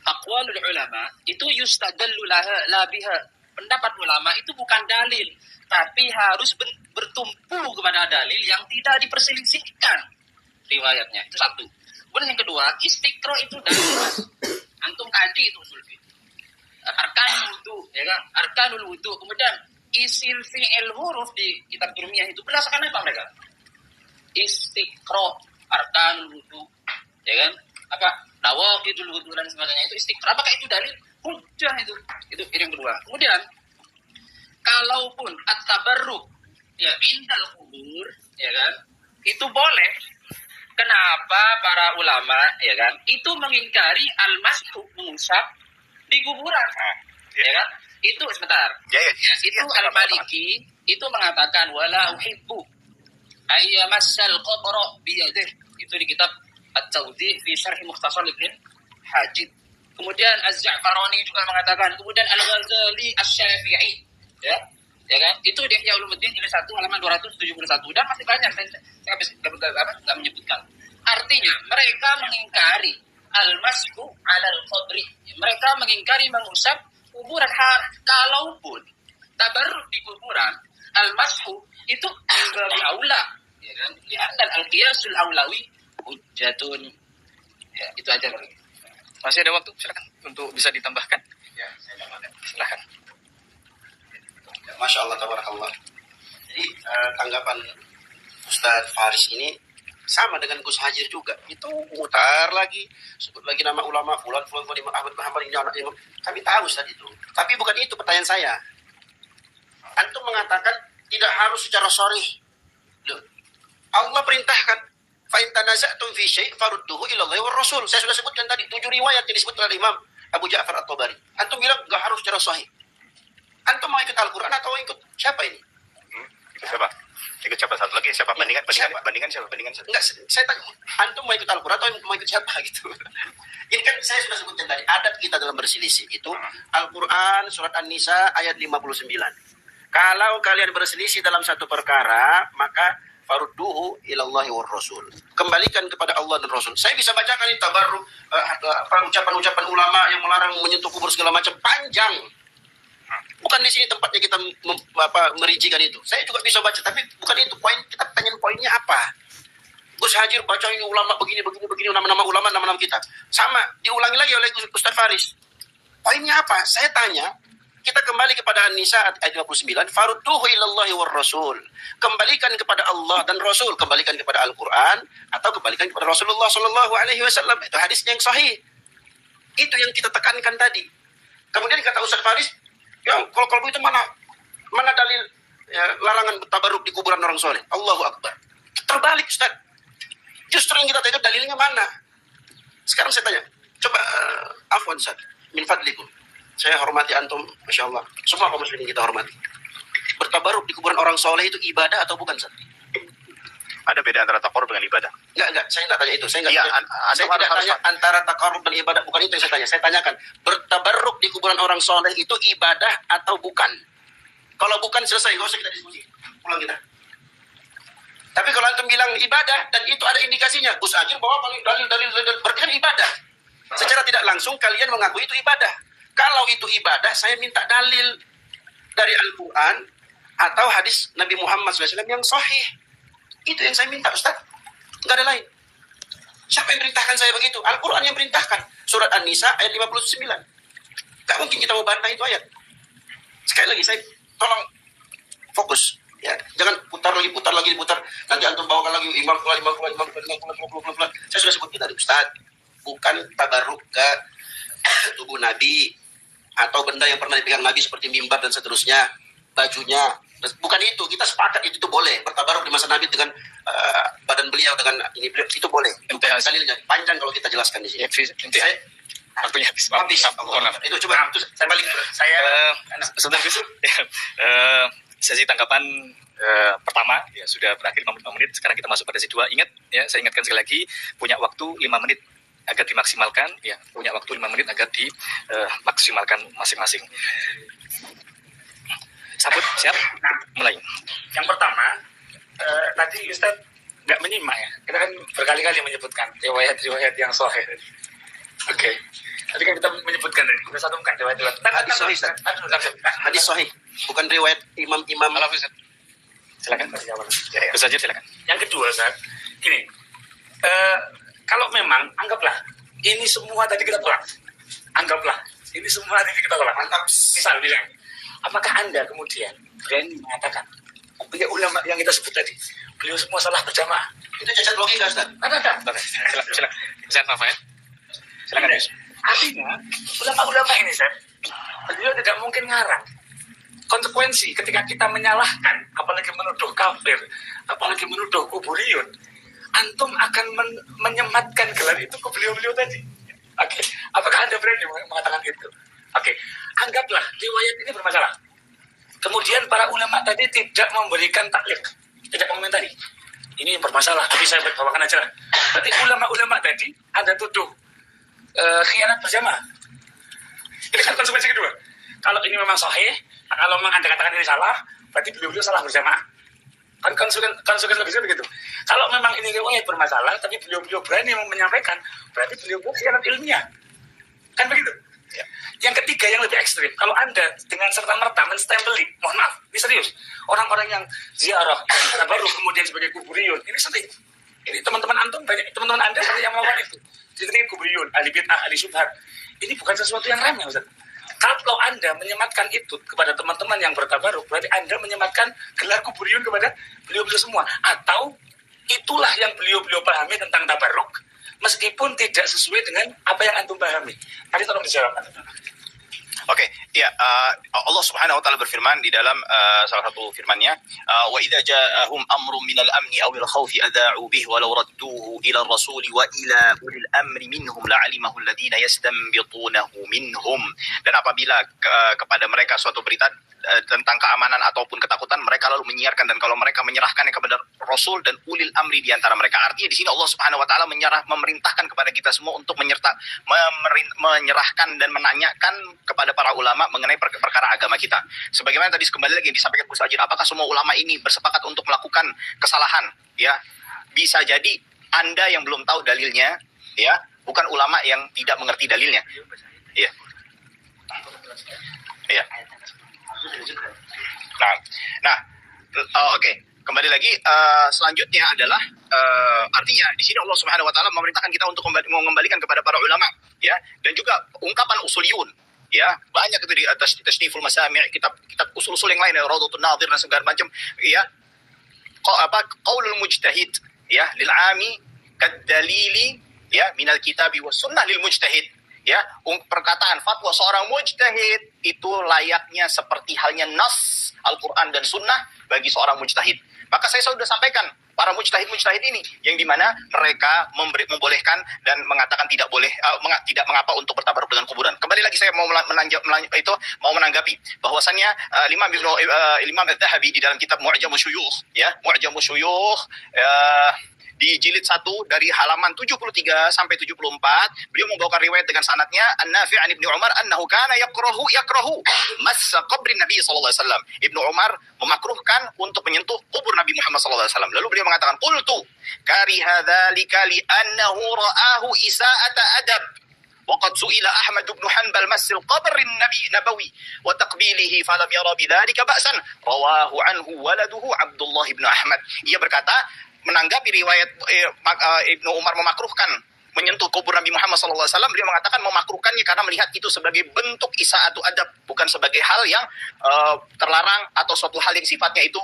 aqwalul ulama itu yustadallu la biha. Pendapat ulama itu bukan dalil, tapi harus bertumpu kepada dalil yang tidak diperselisihkan riwayatnya. Itu satu. Kemudian yang kedua, istiqra itu dalil, Mas. Antum kaji itu usul fiqh. Arkanul wudu, ya kan? Arkanul wudu. Kemudian isil fi'il huruf di kitab Jurmiyah itu berdasarkan apa mereka? Istiqra, arkanul wudu, ya kan? Apa? Nawaqidul wudu dan sebagainya, itu istiqra. Apakah itu dalil? Hujjah itu. Itu yang kedua. Kemudian kalaupun at-tabarruk, ya, indal kubur, ya kan? Itu boleh. Kenapa para ulama, ya kan, itu mengingkari al-mashu, mengusap di kuburan, ya kan? Itu sebentar. Itu Al-Maliki itu mengatakan wala uhibbu ayyamassal qabra bi yadihi. Itu di kitab At-Tawdih fi Syarh Mukhtasar Ibn Hajib. Kemudian Az-Za'farani juga mengatakan, kemudian Al-Ghazali Asy-Syafi'i, ya kan? Itu di Ihya Ulumuddin jilid 1 halaman 271, dan masih banyak saya enggak menyebutkan. Artinya mereka mengingkari al-mashu 'alal qabri. Mereka mengingkari mengusap kuburan, kalaupun tabarruk di kuburan, al-mashu itu lebih aula, ya kan? Dan al-qiyasul aulawi hujjatun. Ya, itu aja. Masih ada waktu, silakan untuk bisa ditambahkan. Ya, saya tambahkan. Silakan. Masya Allah, tabarakallah. Jadi tanggapan Ustadz Faris ini sama dengan Gus Hajir juga. Itu mutar lagi, sebut lagi nama ulama, fulan, Imam Ahmad bin Hanbal, ini anak Imam. Kami tahu Ustadz itu. Tapi bukan itu pertanyaan saya. Antum mengatakan tidak harus secara sharih. Loh, Allah perintahkan, fa in tanaza'tum fi syai' farudduhu ila Allah war Rasul. Saya sudah sebutkan tadi 7 riwayat yang disebut oleh Imam Abu Ja'far At-Tabari. Antum bilang enggak harus secara sahih. Antum mau ikut Al-Quran atau ikut siapa ini? Ikut siapa? Ikut siapa? Satu lagi siapa? Bandingan siapa? Enggak, saya tanya, antum mau ikut Al-Quran atau mau ikut siapa gitu. Ini kan saya sudah sebutkan tadi, adab kita dalam berselisih itu Al-Quran surat An-Nisa ayat 59. Kalau kalian berselisih dalam satu perkara, maka farudduhu ilallahi war Rasul. Kembalikan kepada Allah dan Rasul. Saya bisa bacakan ini tabarruk, ucapan-ucapan ulama yang melarang menyentuh kubur segala macam, panjang. Bukan di sini tempatnya kita merincikan itu. Saya juga bisa baca, tapi bukan itu poin. Kita tanyain poinnya apa. Gus Hajir baca ini ulama begini, nama-nama ulama, nama-nama kita. Sama, diulangi lagi oleh Ustaz Faris. Poinnya apa? Saya tanya, kita kembali kepada An-Nisa ayat 59, farudduhu ilallahi war Rasul. Kembalikan kepada Allah dan Rasul, kembalikan kepada Al-Quran atau kembalikan kepada Rasulullah sallallahu alaihi wasallam. Itu hadisnya yang sahih. Itu yang kita tekankan tadi. Kemudian kata Ustaz Faris, ya, kalau itu mana dalil ya, larangan tabarruk di kuburan orang soleh? Allahu Akbar. Terbalik, Ustaz. Justru yang kita tanya dalilnya mana? Sekarang saya tanya, coba afwan Ustaz, min fadlikum. Saya hormati antum, Masya Allah. Semua kaum muslimin kita hormati. Bertabarruk di kuburan orang soleh itu ibadah atau bukan, Ustaz? Ada beda antara takarrub dengan ibadah. Enggak, saya enggak tanya itu. Saya enggak Ya, saya tidak tanya antara takarrub dan ibadah, bukan itu yang saya tanya. Saya tanyakan, bertabarruk di kuburan orang soleh itu ibadah atau bukan? Kalau bukan, selesai, enggak usah kita diskusi. Pulang kita. Tapi kalau antum bilang ibadah dan itu ada indikasinya, Gus Hajir bawa dalil, berarti kan ibadah. Secara tidak langsung kalian mengakui itu ibadah. Kalau itu ibadah, saya minta dalil dari Al-Quran atau hadis Nabi Muhammad SAW yang sahih. Itu yang saya minta, Ustaz. Enggak ada lain. Siapa yang perintahkan saya begitu? Al-Quran yang perintahkan. Surat An-Nisa ayat 59. Gak mungkin kita mau bantah itu ayat. Sekali lagi, saya tolong fokus. Ya, jangan putar lagi. Nanti antum bawakan lagi imam keluar. Saya sudah sebutkan tadi, Ustaz. Bukan tabarruk ke tubuh Nabi atau benda yang pernah dipegang Nabi seperti mimbar dan seterusnya, bajunya. Bukan itu, kita sepakat itu boleh. Bertabaruk di masa Nabi dengan badan beliau, dengan ini beliau, itu boleh. Dalilnya panjang kalau kita jelaskan di sini. Waktunya habis. Itu coba, saya balik. Sebentar Gus. Sesi tanggapan pertama ya sudah berakhir 5 menit. Sekarang kita masuk pada sesi 2. Ingat ya, saya ingatkan sekali lagi, punya waktu 5 menit agar dimaksimalkan ya, punya waktu 5 menit agar dimaksimalkan masing-masing. Sabut, siap? Mulai. Yang pertama, tadi Ustaz nggak menyimak ya. Kita kan berkali-kali menyebutkan riwayat-riwayat yang sahih. Oke. Tadi kan kita menyebutkan, kita satukan riwayat-riwayat. Hadis sahih, Ustaz. Hadis sahih, bukan riwayat imam-imam. Silakan. Bisa aja silakan. Yang kedua, Ustaz, gini. Kalau memang, anggaplah, ini semua tadi kita tolak. Anggaplah, ini semua tadi kita tolak. Mantap. Misal bilang, apakah Anda kemudian berani mengatakan, ya ulama yang kita sebut tadi, beliau semua salah berjamaah? Itu cacat logika, Ustaz. Ada. Silakan. Silakan, Rafael. Silakan, Gus. Artinya, ulama-ulama ini, Ustaz, beliau tidak mungkin ngarang. Konsekuensi ketika kita menyalahkan, apalagi menuduh kafir, apalagi menuduh kuburiyun, antum akan menyematkan gelar itu ke beliau-beliau tadi. Oke. Apakah Anda berani mengatakan itu? Oke. Anggaplah riwayat ini bermasalah. Kemudian para ulama tadi tidak memberikan taklid, tidak mengomentari. Ini yang bermasalah, tapi saya bawakan aja. Berarti ulama-ulama tadi Anda tuduh khianat berjamaah. Ini kan konsekuensi kedua. Kalau ini memang sahih, kalau memang Anda katakan ini salah, berarti beliau-beliau salah berjamaah. Kan konsekuensi logiknya begitu. Kalau memang ini riwayat bermasalah, tapi beliau-beliau berani menyampaikan, berarti beliau-beliau khianat ilmiah. Kan begitu. Ya. Yang ketiga yang lebih ekstrim, kalau Anda dengan serta-merta menstempeli, mohon maaf, ini serius, orang-orang yang ziarah, baru kemudian sebagai kuburiyun, ini sering. Ini teman-teman antum banyak, teman-teman Anda banyak yang melakukan itu. Jadi kuburiyun, ahli bid'ah, ahli syubhat. Ini bukan sesuatu yang remeh, Ustaz. Kalau Anda menyematkan itu kepada teman-teman yang bertabaruk, berarti Anda menyematkan gelar kuburiyun kepada beliau-beliau semua. Atau itulah yang beliau-beliau pahami tentang tabaruk, meskipun tidak sesuai dengan apa yang antum pahami. Tadi tolong dijawab. Oke, ya, Allah Subhanahu wa taala berfirman di dalam salah satu firman-Nya, wa idza ja'ahum amrun minal amni aw al khawfi adha'u bihi wa law radduhu ila ar-rasuli wa ila ulil amri minhum la'alimahu alladhina yastanbitunahu minhum. Dan apabila kepada mereka suatu berita tentang keamanan ataupun ketakutan, mereka lalu menyiarkan, dan kalau mereka menyerahkannya kepada Rasul dan ulil amri di antara mereka. Artinya di sini Allah Subhanahu wa taala memerintahkan kepada kita semua untuk menyerahkan dan menanyakan kepada para ulama mengenai perkara agama kita. Sebagaimana tadi kembali lagi yang disampaikan Gus Ajir, apakah semua ulama ini bersepakat untuk melakukan kesalahan? Ya, bisa jadi Anda yang belum tahu dalilnya, ya, bukan ulama yang tidak mengerti dalilnya. Ya. Ya. Nah, oke. Kembali lagi, selanjutnya adalah artinya di sini Allah Subhanahu wa taala memerintahkan kita untuk mengembalikan kepada para ulama, ya, dan juga ungkapan usuliyun, ya, banyak itu di atas tasniful masami', kitab usul-usul yang lain, Rawdatun Nadhir dan segala macam, ya. Qaulul mujtahid, ya, lil 'ami kad-dalili, ya, minal kitabi was sunnah lil mujtahid. Ya, perkataan fatwa seorang mujtahid itu layaknya seperti halnya nas Al-Quran dan Sunnah bagi seorang mujtahid. Maka saya sudah sampaikan para mujtahid ini yang dimana mereka membolehkan dan mengatakan tidak boleh, tidak mengapa untuk bertabaruk dengan kuburan. Kembali lagi saya mau menanggapi bahwasannya Imam Az-Zahabi di dalam kitab Mu'jamus Syuyukh, ya, Mu'jamus Syuyukh, di jilid 1 dari halaman 73 sampai 74, beliau membawakan riwayat dengan sanadnya An-Nafi' an Ibnu Umar annahu kana yakrahu massa qabrin Nabi sallallahu alaihi wasallam. Ibnu Umar memakruhkan untuk menyentuh kubur Nabi Muhammad sallallahu alaihi wasallam. Lalu beliau mengatakan, "Qultu kariha dzalika li annahu ra'ahu isa'ata adab." وقد سئل أحمد بن حنبل مس القبر النبوي وتقبيله فلم يرى بذلك بأسا رواه عنه ولده عبد الله بن أحمد. Ia berkata, menanggapi riwayat Ibnu Umar memakruhkan menyentuh kubur Nabi Muhammad SAW, beliau mengatakan memakruhkannya karena melihat itu sebagai bentuk isaatu adab, bukan sebagai hal yang terlarang atau suatu hal yang sifatnya itu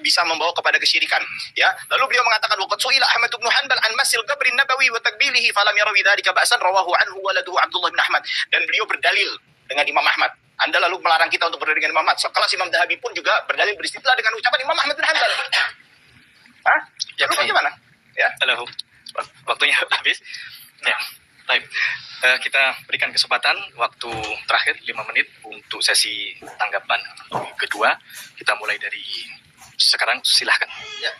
bisa membawa kepada kesyirikan. Ya, lalu beliau mengatakan waqad su'ila Ahmad bin Hanbal an masil qabrin nabawi wa takbilihi falam yara bidzalika ba'san rawahu anhu waladuhu Abdullah bin Ahmad. Dan beliau berdalil dengan Imam Ahmad. Anda lalu melarang kita untuk berdalil dengan Imam Ahmad. Sekelas Imam Dahabi pun juga berdalil beristidlal dengan ucapan Imam Ahmad bin Hanbal. Hah? Ya, bagaimana? Ya, Halo. Waktunya habis. Ya, baik. Kita berikan kesempatan waktu terakhir 5 menit untuk sesi tanggapan kedua. Kita mulai dari sekarang, silahkan. Ya,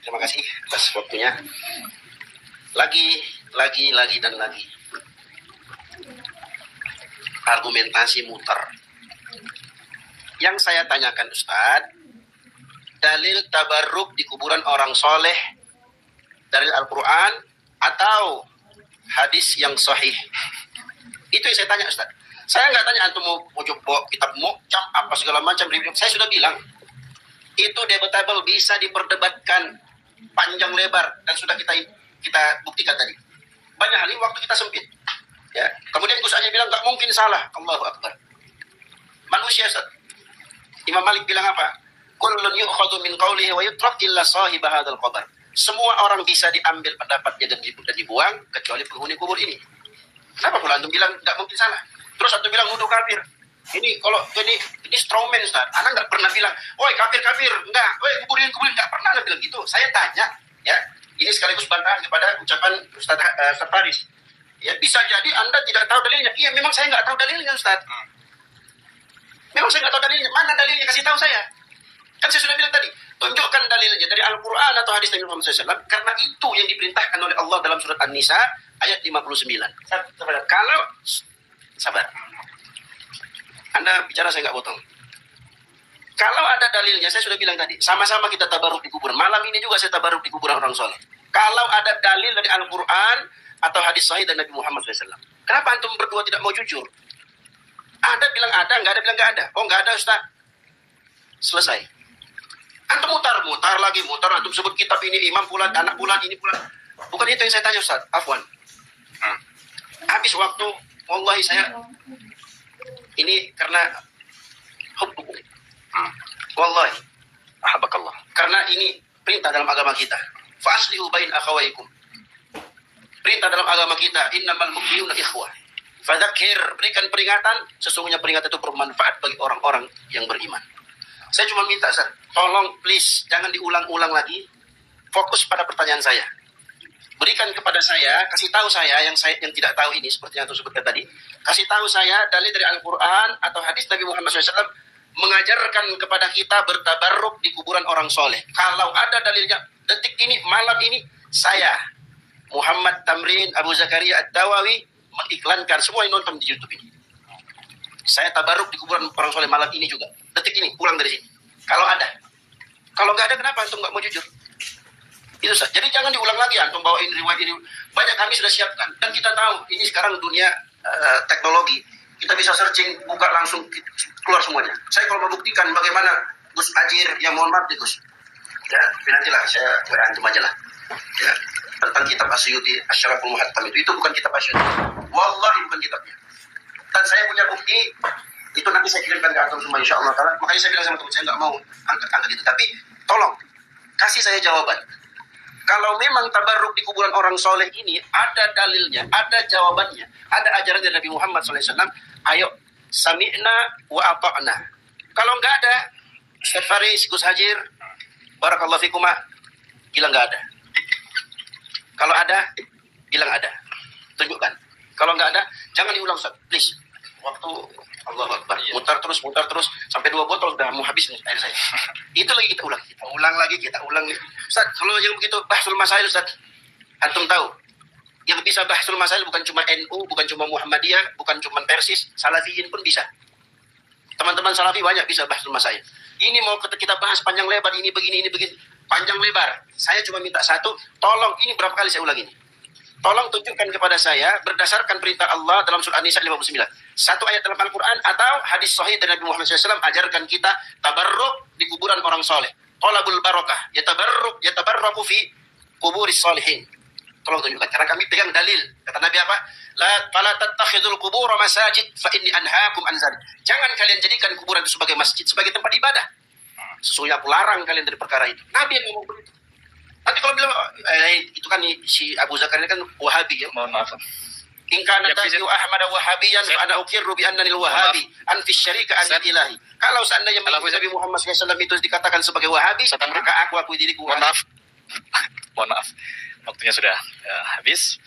terima kasih atas waktunya. Lagi dan lagi. Argumentasi muter. Yang saya tanyakan Ustadz, dalil tabarruk di kuburan orang soleh, dalil Al-Quran atau hadis yang sahih? Itu yang saya tanya Ustaz. Saya nggak tanya antum mau coba kitab mu'jam apa segala macam. Saya sudah bilang itu debatable, bisa diperdebatkan panjang lebar, dan sudah kita buktikan tadi. Banyak hal ini waktu kita sempit. Ya. Kemudian Gus Ajir bilang nggak mungkin salah. Allahu Akbar. Manusia Ustaz. Imam Malik bilang apa? Kullun yu'khadhu min qawlihi wa yutrak illa sahib hadzal qabr. Semua orang bisa diambil pendapatnya dan dibuang kecuali penghuni kubur ini. Kenapa pula antum bilang enggak mungkin salah? Terus antum bilang nuduh kafir. Ini kalau ini strawman Ustaz. Anak enggak pernah bilang, "Oi kafir, enggak. Oi kuburin enggak pernah enggak bilang gitu." Saya tanya, ya. Ini sekaligus bantahan kepada ucapan Ustaz Faris. Ya, bisa jadi Anda tidak tahu dalilnya. Iya, memang saya enggak tahu dalilnya Ustaz. Memang saya enggak tahu dalilnya. Mana dalilnya? Kasih tahu saya. Kan saya sudah bilang tadi, tunjukkan dalilnya dari Al-Quran atau hadis Nabi Muhammad SAW, karena itu yang diperintahkan oleh Allah dalam surat An-Nisa ayat 59. Kalau sabar, Anda bicara saya nggak potong. Kalau ada dalilnya, saya sudah bilang tadi, sama-sama kita tabaruk di kuburan. Malam ini juga saya tabaruk di kuburan orang soleh. Kalau ada dalil dari Al-Quran atau hadis sahih dari Nabi Muhammad SAW, kenapa antum berdua tidak mau jujur? Ada bilang ada, nggak ada bilang nggak ada. Oh nggak ada Ustaz. Selesai. Antum mutar lagi, antum sebut kitab ini, imam pula, anak pula, ini pula. Bukan itu yang saya tanya Ustaz, afwan. Habis waktu, wallahi saya, ini karena hukum. Wallahi, Ahabakallah. karena ini perintah dalam agama kita. Fa'aslihu bain akhawaikum. Perintah dalam agama kita, innamal mu'minuna ikhwah. Fadzakir, berikan peringatan, sesungguhnya peringatan itu bermanfaat bagi orang-orang yang beriman. Saya cuma minta, Ustaz, tolong please jangan diulang-ulang lagi. Fokus pada pertanyaan saya. Berikan kepada saya, kasih tahu saya yang tidak tahu ini seperti yang saya sebutkan tadi. Kasih tahu saya dalil dari Al-Qur'an atau hadis Nabi Muhammad SAW mengajarkan kepada kita bertabarruk di kuburan orang soleh. Kalau ada dalilnya, detik ini, malam ini, saya Muhammad Tamrin Abu Zakaria Ad-Dawawi mengiklankan, semua yang nonton di YouTube ini. Saya tabarruk di kuburan orang soleh malam ini juga. Detik ini, pulang dari sini. Kalau ada. Kalau nggak ada, kenapa antum nggak mau jujur? Itu saja. Jadi jangan diulang lagi antum bawain riwayat ini. Banyak kami sudah siapkan. Dan kita tahu, ini sekarang dunia teknologi. Kita bisa searching, buka langsung, keluar semuanya. Saya kalau membuktikan bagaimana Gus Ajir, yang mohon maaf Gus. Ya, nantilah saya antum aja lah. Ya, tentang kitab Asyuti, Asyaraful Muhattam itu bukan kitab Asyuti. Wallahi bukan kitabnya. Dan saya punya bukti, itu nanti saya kirimkan ke antum semua insya Allah. Makanya saya bilang sama teman saya nggak mau angkat itu. Tapi tolong kasih saya jawaban. Kalau memang tabarruk di kuburan orang soleh ini ada dalilnya, ada jawabannya, ada ajaran dari Nabi Muhammad SAW, ayo sami'na wa ata'na. Kalau nggak ada, Ustaz Faris, Gus Hajir, barakallahu fikuma, bilang nggak ada. Kalau ada, bilang ada. Tunjukkan. Kalau nggak ada, jangan diulang Ustaz, please. Waktu Allahu Akbar, mutar terus, sampai 2 botol udah mau habis nih air saya. Itu lagi kita ulang kita ulang. Ustaz, kalau yang begitu bahsul masail Ustaz, antum tahu, yang bisa bahsul masail bukan cuma NU, bukan cuma Muhammadiyah, bukan cuma Persis, Salafiyin pun bisa. Teman-teman Salafi banyak bisa bahsul masail. Ini mau kita bahas panjang lebar, ini begini, panjang lebar. Saya cuma minta satu, tolong, ini berapa kali saya ulang ini. Tolong tunjukkan kepada saya berdasarkan perintah Allah dalam surah An-Nisa 59. Satu ayat dalam Al-Quran atau hadis sahih dari Nabi Muhammad SAW ajarkan kita tabarruk di kuburan orang soleh. Talabul barakah. Yatabarraku fi kuburis solihin. Tolong tunjukkan. Karena kami pegang dalil. Kata Nabi apa? Fala tattakhidul kubur masajid fa inni anhaakum an dzalik. Jangan kalian jadikan kuburan itu sebagai masjid, sebagai tempat ibadah. Sesungguhnya aku larang kalian dari perkara itu. Nabi yang ngomong begitu. Nanti kalau bilang itu kan si Abu Zakaria kan Wahabi ya. Mohon maaf. In kana tajiu Ahmad Wahabiyan fa ana ukirru bi annani al-Wahabi an fi syarika an ilahi. Kalau seandainya Nabi Muhammad SAW itu dikatakan sebagai Wahabi, maka aku diriku. Mohon maaf. Waktunya sudah habis.